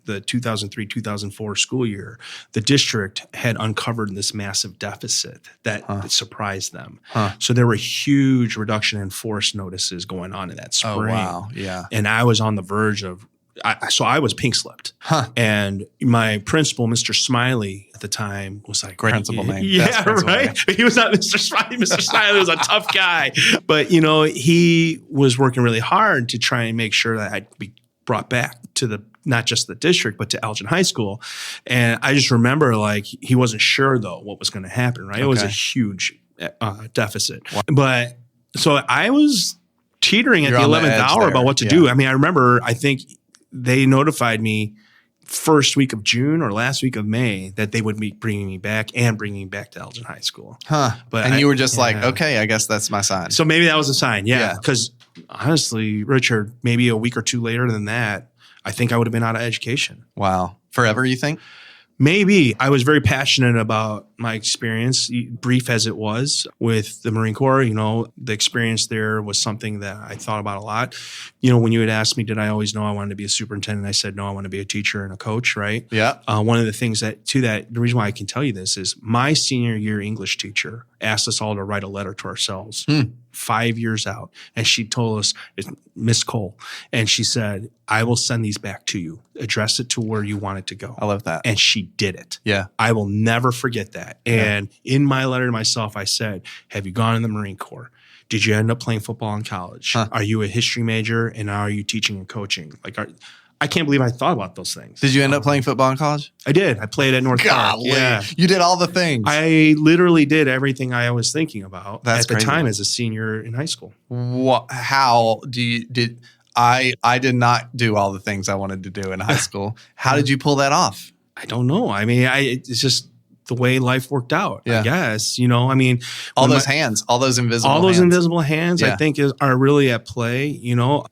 the 2003-2004 school year, the district had uncovered this massive deficit that surprised them. So there were huge reduction in force notices going on in that spring. Oh, wow. Yeah. And I was on the verge of so I was pink slipped. And my principal, Mr. Smiley, at the time was like, great principal name. Yeah, right. But he was not Mr. Smiley. Mr. Smiley was a tough guy. But, he was working really hard to try and make sure that I'd be brought back to not just the district, but to Elgin High School. And I just remember he wasn't sure though what was going to happen, right? Okay. It was a huge deficit. Wow. But so I was teetering at the 11th hour about what to do. I mean, I remember, I think they notified me first week of June or last week of May that they would be bringing me back to Elgin High School. But you were just like, okay, I guess that's my sign. So maybe that was a sign. Yeah. Because honestly, Richard, maybe a week or two later than that, I think I would have been out of education. Wow. Forever, you think? Maybe. I was very passionate about my experience, brief as it was, with the Marine Corps. The experience there was something that I thought about a lot. When you had asked me, did I always know I wanted to be a superintendent? I said, no, I want to be a teacher and a coach, right? Yeah. One of the things the reason why I can tell you this is my senior year English teacher asked us all to write a letter to ourselves 5 years out. And she told us, Miss Cole, and she said, I will send these back to you. Address it to where you want it to go. I love that. And she did it. Yeah. I will never forget that. And in my letter to myself, I said, have you gone in the Marine Corps? Did you end up playing football in college? Are you a history major? And now are you teaching and coaching? I can't believe I thought about those things. Did you end up playing football in college? I did. I played at North Park. Yeah. You did all the things. I literally did everything I was thinking about at the crazy. time as a senior in high school. How did I did not do all the things I wanted to do in high school. How did you pull that off? I don't know. I mean, it's just the way life worked out, I guess. All those invisible hands, I think are really at play.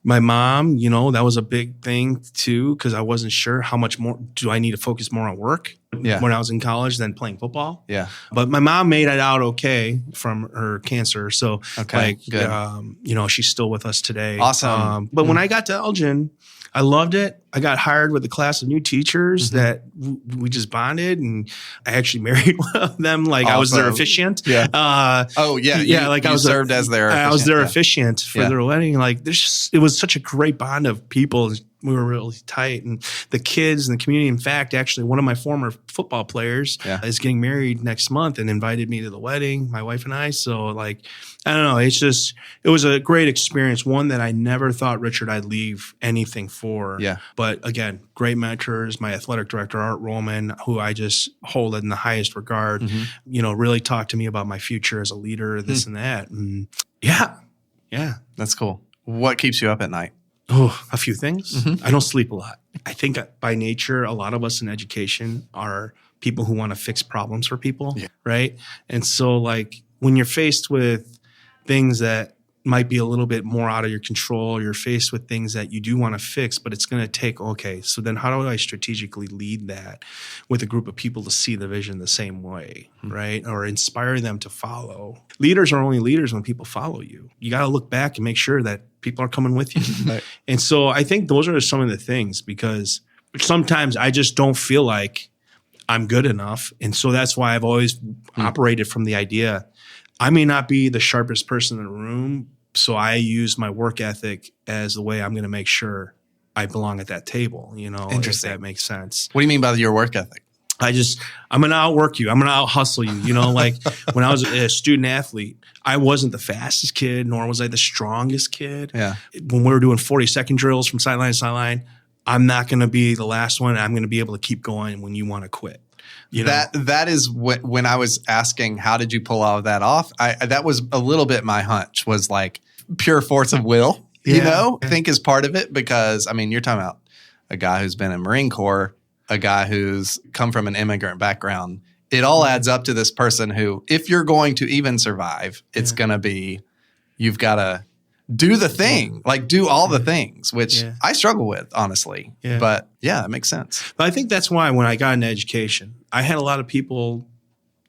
My mom, that was a big thing too, because I wasn't sure how much more do I need to focus more on work when I was in college than playing football. Yeah. But my mom made it out okay from her cancer. So good. She's still with us today. Awesome. But when I got to Elgin, I loved it. I got hired with a class of new teachers that we just bonded, and I actually married one of them. I was their officiant. Yeah. I served as their officiant. I was their officiant for their wedding. It was such a great bond of people. We were really tight, and the kids and the community. In fact, actually, one of my former football players is getting married next month and invited me to the wedding, my wife and I. So I don't know. It was a great experience. One that I never thought, Richard, I'd leave anything for. Yeah. But again, great mentors, my athletic director, Art Roman, who I just hold in the highest regard, really talked to me about my future as a leader, this and that. And yeah. That's cool. What keeps you up at night? Oh, a few things. I don't sleep a lot. I think by nature, a lot of us in education are people who want to fix problems for people, right? And so like when you're faced with things that might be a little bit more out of your control, you're faced with things that you do want to fix, but it's going to take, okay, so then how do I strategically lead that with a group of people to see the vision the same way, right? Or inspire them to follow. Leaders are only leaders when people follow you. You got to look back and make sure that people are coming with you. Right. And so I think those are some of the things, because sometimes I just don't feel like I'm good enough. And so that's why I've always operated from the idea, I may not be the sharpest person in the room, so I use my work ethic as the way I'm going to make sure I belong at that table, you know, if that makes sense. What do you mean by your work ethic? I'm going to outwork you. I'm going to out hustle you. You know, like when I was a student athlete, I wasn't the fastest kid, nor was I the strongest kid. Yeah. When we were doing 40-second drills from sideline to sideline, I'm not going to be the last one. I'm going to be able to keep going when you want to quit. You know? That is when I was asking, how did you pull all of that off? That was a little bit my hunch, was like pure force of will, you know, I think is part of it, because I mean, you're talking about a guy who's been in Marine Corps, a guy who's come from an immigrant background. It all adds up to this person who, if you're going to even survive, it's going to be, you've got to do the thing, like do all the things, which I struggle with, honestly. Yeah. But yeah, it makes sense. But I think that's why when I got into education, I had a lot of people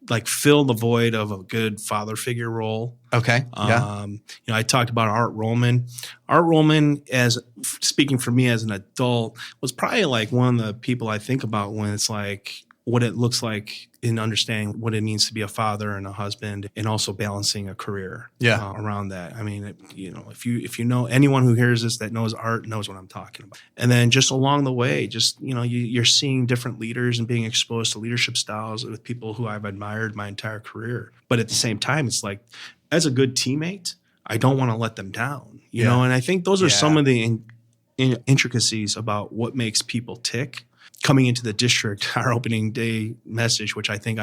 like fill the void of a good father figure role. Okay. You know, I talked about Art Rollman. Art Rollman, as speaking for me as an adult, was probably like one of the people I think about when it's like what it looks like in understanding what it means to be a father and a husband, and also balancing a career around that. I mean, you know, if you know anyone who hears this that knows Art knows what I'm talking about. And then just along the way, just, you know, you're seeing different leaders and being exposed to leadership styles with people who I've admired my entire career. But at the same time, it's like, as a good teammate, I don't want to let them down, you know? And I think those are some of the intricacies about what makes people tick. Coming into the district, our opening day message, which I think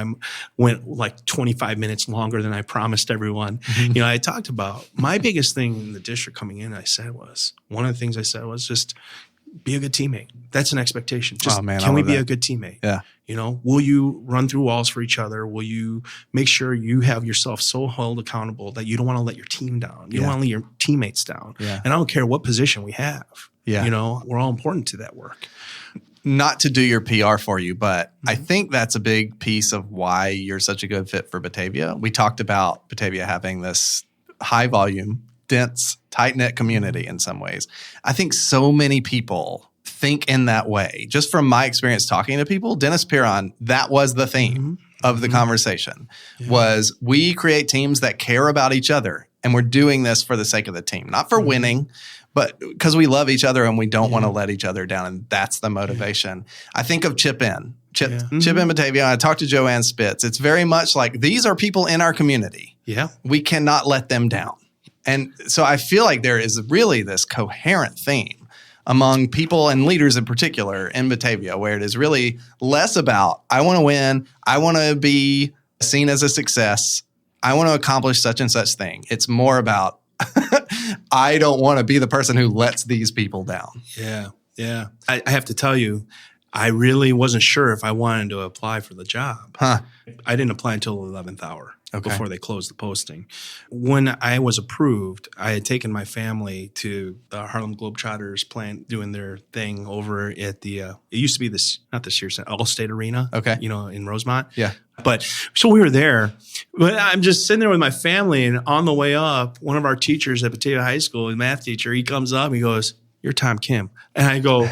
went like 25 minutes longer than I promised everyone. You know, I talked about my biggest thing in the district coming in. One of the things I said was just be a good teammate. That's an expectation. Just can we be a good teammate? Yeah. You know, will you run through walls for each other? Will you make sure you have yourself so held accountable that you don't want to let your team down? You don't want to let your teammates down. Yeah. And I don't care what position we have. Yeah. You know, we're all important to that work. Not to do your PR for you, but I think that's a big piece of why you're such a good fit for Batavia. We talked about Batavia having this high volume, dense, tight-knit community in some ways. I think so many people think in that way. Just from my experience talking to people, Dennis Piron, that was the theme of the conversation, was we create teams that care about each other, and we're doing this for the sake of the team, not for winning, but because we love each other and we don't want to let each other down. And that's the motivation. I think of Chip In Batavia. I talked to Joanne Spitz. It's very much like, these are people in our community. Yeah. We cannot let them down. And so I feel like there is really this coherent theme among people and leaders in particular in Batavia, where it is really less about, I want to win, I want to be seen as a success, I want to accomplish such and such thing. It's more about, I don't want to be the person who lets these people down. Yeah. Yeah. I have to tell you, I really wasn't sure if I wanted to apply for the job. I didn't apply until the 11th hour before they closed the posting. When I was approved, I had taken my family to the Harlem Globetrotters plant doing their thing over at the, it used to be this, not this year's, Allstate Arena, you know, in Rosemont. Yeah. But so we were there, but I'm just sitting there with my family, and on the way up, one of our teachers at Batavia High School, a math teacher, he comes up, he goes, "You're Tom Kim." And I go,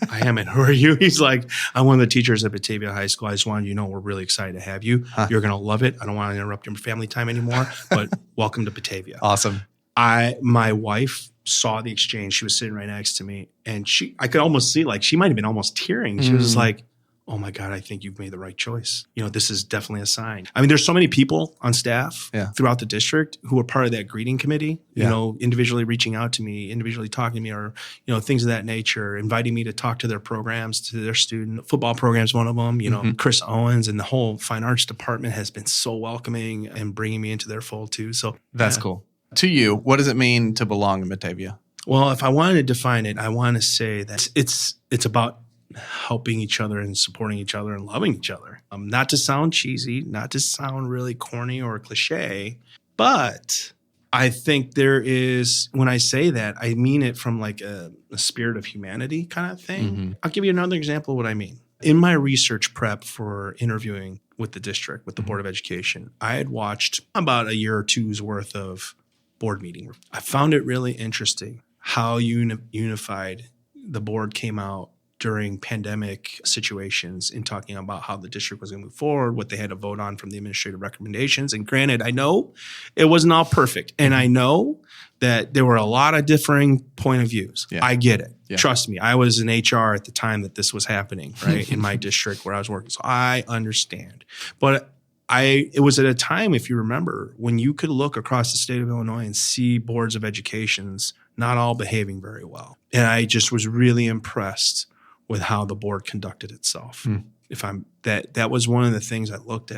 "I am, and who are you?" He's like, "I'm one of the teachers at Batavia High School. I just wanted you to know we're really excited to have you. You're going to love it. I don't want to interrupt your family time anymore, but welcome to Batavia." Awesome. My wife saw the exchange. She was sitting right next to me, and I could almost see, like, she might have been almost tearing. She was like, "Oh my God, I think you've made the right choice. You know, this is definitely a sign." I mean, there's so many people on staff throughout the district who are part of that greeting committee, you know, individually reaching out to me, individually talking to me, or, you know, things of that nature, inviting me to talk to their programs, to their student football programs, one of them, you know, Chris Owens and the whole fine arts department has been so welcoming and bringing me into their fold too. So that's cool. To you, what does it mean to belong in Batavia? Well, if I wanted to define it, I want to say that it's about helping each other and supporting each other and loving each other. Not to sound cheesy, not to sound really corny or cliche, but I think there is, when I say that, I mean it from like a spirit of humanity kind of thing. Mm-hmm. I'll give you another example of what I mean. In my research prep for interviewing with the district, with the Board of Education, I had watched about a year or two's worth of board meeting. I found it really interesting how unified the board came out during pandemic situations in talking about how the district was going to move forward, what they had to vote on from the administrative recommendations. And granted, I know it wasn't all perfect. And I know that there were a lot of differing point of views. Yeah. I get it. Yeah. Trust me. I was in HR at the time that this was happening, right, in my district where I was working. So I understand. But it was at a time, if you remember, when you could look across the state of Illinois and see boards of educations not all behaving very well. And I just was really impressed with how the board conducted itself. That was one of the things I looked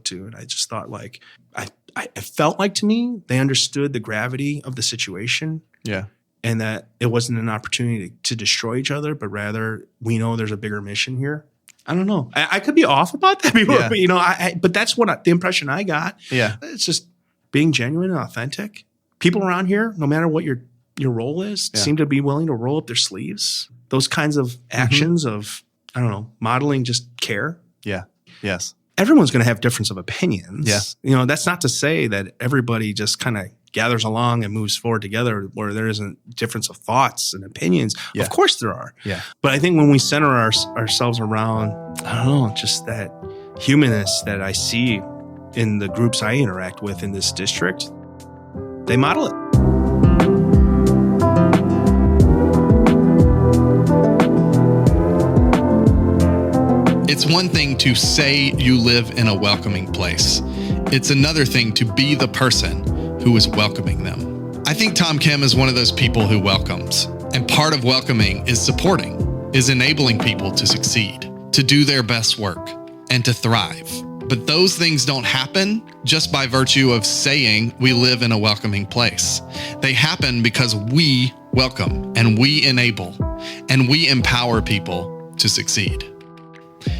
to, and I just thought like, I felt like to me, they understood the gravity of the situation. Yeah. And that it wasn't an opportunity to destroy each other, but rather we know there's a bigger mission here. I don't know. I could be off about that, but that's the impression I got. Yeah. It's just being genuine and authentic. People around here, no matter what your role is, seem to be willing to roll up their sleeves. Those kinds of actions of, I don't know, modeling just care. Yeah. Yes. Everyone's going to have difference of opinions. Yeah. That's not to say that everybody just kind of gathers along and moves forward together where there isn't difference of thoughts and opinions. Yeah. Of course there are. Yeah. But I think when we center ourselves around, I don't know, just that humanness that I see in the groups I interact with in this district, they model it. It's one thing to say you live in a welcoming place. It's another thing to be the person who is welcoming them. I think Tom Kim is one of those people who welcomes. And part of welcoming is supporting, is enabling people to succeed, to do their best work, and to thrive. But those things don't happen just by virtue of saying we live in a welcoming place. They happen because we welcome and we enable and we empower people to succeed.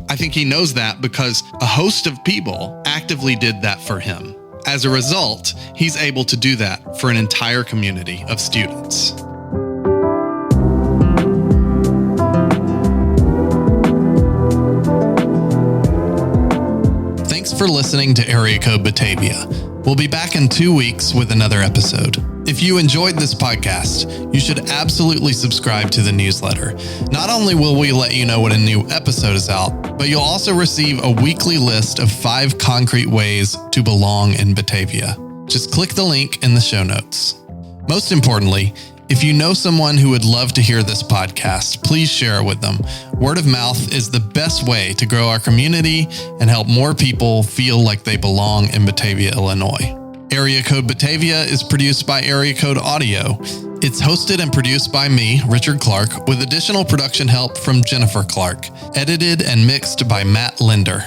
I think he knows that because a host of people actively did that for him. As a result, he's able to do that for an entire community of students. Thanks for listening to Area Code Batavia. We'll be back in 2 weeks with another episode. If you enjoyed this podcast, you should absolutely subscribe to the newsletter. Not only will we let you know when a new episode is out, but you'll also receive a weekly list of 5 concrete ways to belong in Batavia. Just click the link in the show notes. Most importantly, if you know someone who would love to hear this podcast, please share it with them. Word of mouth is the best way to grow our community and help more people feel like they belong in Batavia, Illinois. Area Code Batavia is produced by Area Code Audio. It's hosted and produced by me, Richard Clark, with additional production help from Jennifer Clark. Edited and mixed by Matt Linder.